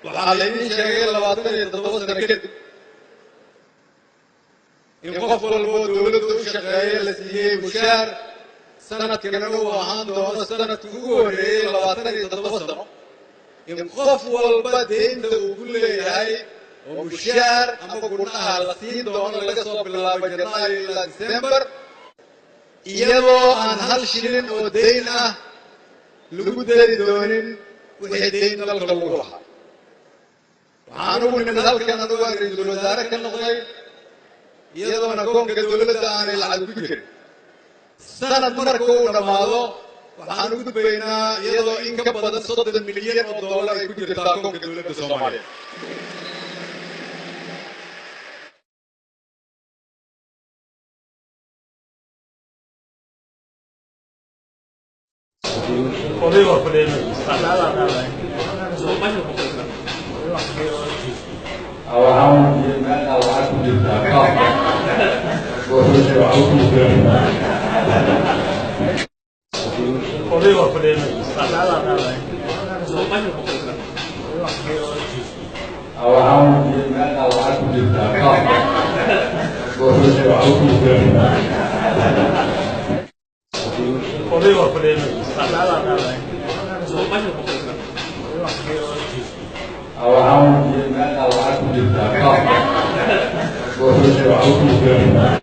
waxaa laydin sheegay 27 sano kadib in qof walboo dowladda u shaqeeya la siiyey mushaar sanadkana uu ahaan doono sanadka ugu horreeyey 27 sano in qof walba deynta uu ku leeyahay oo mushaar ama gurnaha la siin doono laga soo bilaabo janaayo ilaa disembar iyadoo aan hal shilin oo deyn ah lagu dari doonin wixii deyn dalka lagu lahaa waxaan ugu nimid halkan anugu aan ra'iisul wasaare ka noqday iyadoona koonka dowladda aanay lacag ku jirin sanad marka uu dhammaado waxaan ugu gudbaynaa iyadoo in ka badan 30 milyan oo dollar ay ku jirtaa koonka dowladda Soomaaliya Our